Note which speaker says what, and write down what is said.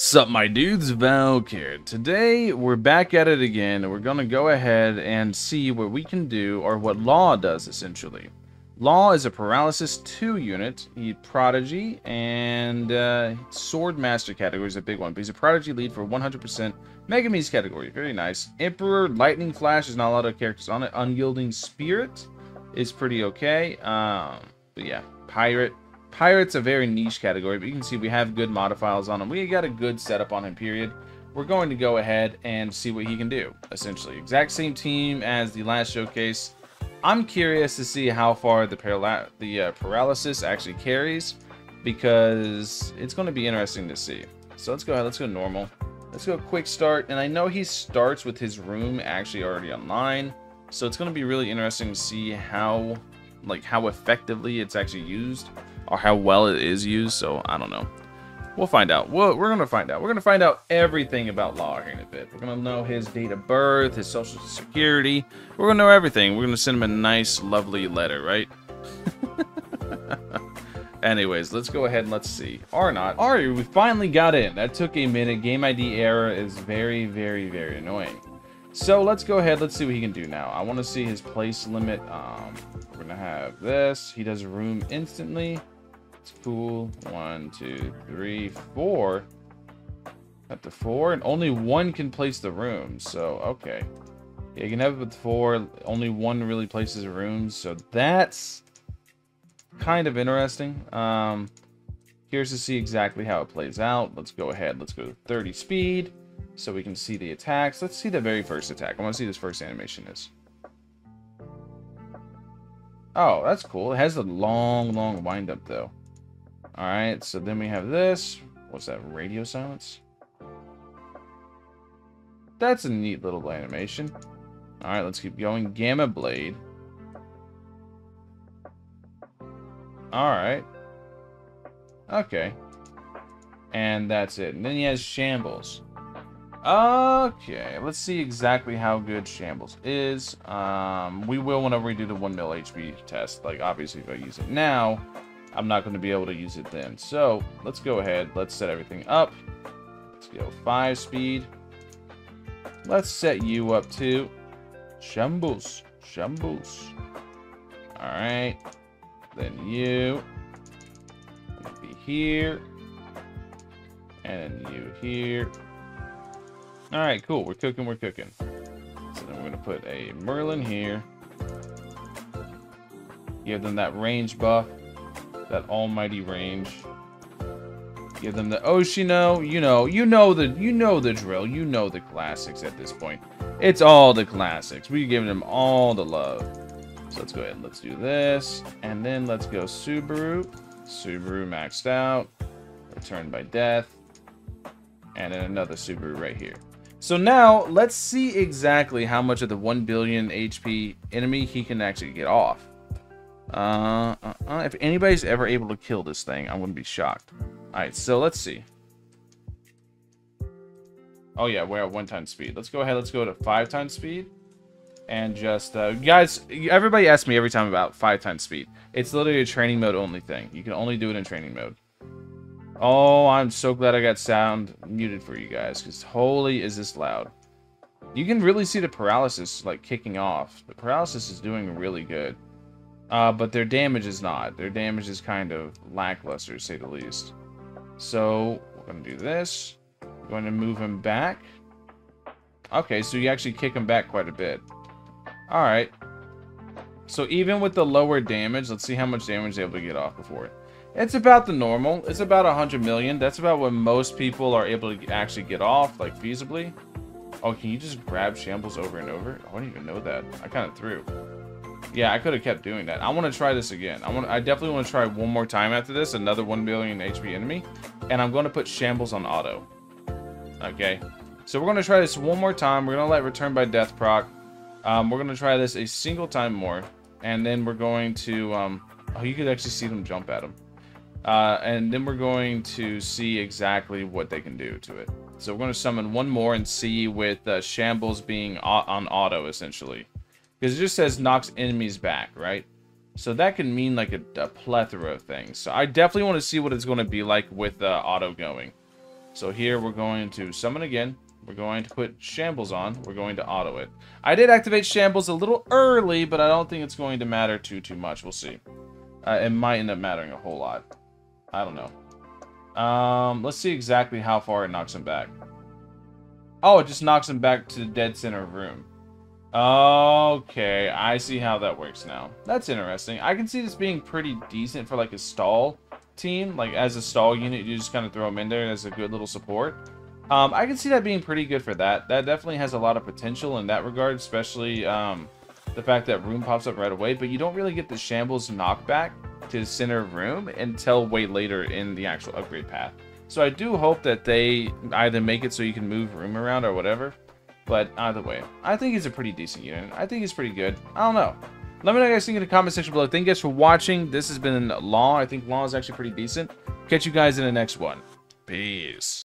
Speaker 1: Sup, my dudes, Valk here. Today, we're back at it again, and we're going to go ahead and see what we can do, or what Law does, essentially. Law is a Paralysis 2 unit. He's Prodigy, and Sword Master category is a big one, but he's a Prodigy lead for 100% Mega Me's category. Very nice. Emperor, Lightning Flash, there's not a lot of characters on it. Unyielding Spirit is pretty okay. But yeah, Pirate. Pirate's a very niche category, but you can see we have good modifiers on him. We got a good setup on him, period. We're going to go ahead and see what he can do, essentially. Exact same team as the last showcase. I'm curious to see how far the paralysis actually carries, because it's going to be interesting to see. So let's go ahead, let's go normal. Let's go quick start, and I know he starts with his room actually already online, so it's going to be really interesting to see how effectively it's actually used, or how well it is used. So I don't know. We'll find out. We're gonna find out. We're gonna find out everything about Law here in a bit. We're gonna know his date of birth, his social security. We're gonna know everything. We're gonna send him a nice, lovely letter, right? Anyways, let's go ahead and let's see. Or not. Alright, we finally got in. That took a minute. Game ID error is very, very, very annoying. So let's go ahead. Let's see what he can do now. I want to see his place limit. We're gonna have this. He does room instantly. It's cool. 1, 2, 3, 4. Up to 4, and only one can place the room. So okay, yeah, you can have it with 4. Only one really places rooms. So that's kind of interesting. Here's to see exactly how it plays out. Let's go ahead. Let's go to 30 speed, so we can see the attacks. Let's see the very first attack. I want to see this first animation is. Oh, that's cool. It has a long, long wind up though. Alright, so then we have this. What's that? Radio silence? That's a neat little animation. Alright, let's keep going. Gamma Blade. Alright. Okay. And that's it. And then he has Shambles. Okay, let's see exactly how good Shambles is. We will whenever we do the 1 mil HP test. Like, obviously, if I use it now, I'm not going to be able to use it then. So, let's go ahead. Let's set everything up. Let's go 5 speed. Let's set you up to Shambles. Shambles. Alright. Then you will be here. And you here. Alright, cool. We're cooking, we're cooking. So then we're going to put a Merlin here. Give them that range buff. That almighty range. Give them the Oshino. You know the drill. You know the classics at this point. It's all the classics. We're giving them all the love. So let's go ahead and let's do this. And then let's go Subaru. Subaru maxed out. Returned by death. And then another Subaru right here. So now, let's see exactly how much of the 1 billion HP enemy he can actually get off. If anybody's ever able to kill this thing, I'm going to be shocked. Alright, so let's see. Oh yeah, we're at 1 times speed. Let's go ahead, let's go to 5 times speed. And just, guys, everybody asks me every time about 5 times speed. It's literally a training mode only thing. You can only do it in training mode. Oh, I'm so glad I got sound muted for you guys, because holy is this loud. You can really see the paralysis, like, kicking off. The paralysis is doing really good. But their damage is not. Their damage is kind of lackluster, to say the least. So, we're going to do this. We're going to move him back. Okay, so you actually kick him back quite a bit. Alright. So, even with the lower damage, let's see how much damage they're able to get off before it. It's about the normal. It's about 100 million. That's about what most people are able to actually get off, like, feasibly. Oh, can you just grab Shambles over and over? I didn't even know that. I kind of threw. Yeah, I could have kept doing that. I want to try this again. I definitely want to try one more time after this. Another 1 billion HP enemy. And I'm going to put Shambles on auto. Okay. So we're going to try this one more time. We're going to let Return by Death proc. We're going to try this a single time more. And then we're going to... oh, you could actually see them jump at him. And then we're going to see exactly what they can do to it. So we're going to summon one more and see with Shambles being on auto, essentially. Because it just says knocks enemies back, right? So that can mean like a plethora of things. So I definitely want to see what it's going to be like with auto going. So here we're going to summon again. We're going to put Shambles on. We're going to auto it. I did activate Shambles a little early, but I don't think it's going to matter too much. We'll see. It might end up mattering a whole lot. I don't know. Let's see exactly how far it knocks him back. Oh, it just knocks him back to the dead center of room. Okay, I see how that works now. That's interesting. I can see this being pretty decent for like a stall team. Like as a stall unit, you just kind of throw them in there as a good little support. I can see that being pretty good for that. That definitely has a lot of potential in that regard, especially the fact that room pops up right away, but you don't really get the Shambles knockback to the center of room until way later in the actual upgrade path. So I do hope that they either make it so you can move room around or whatever. But either way, I think he's a pretty decent unit. I think he's pretty good. I don't know. Let me know what you guys think in the comment section below. Thank you guys for watching. This has been Law. I think Law is actually pretty decent. Catch you guys in the next one. Peace.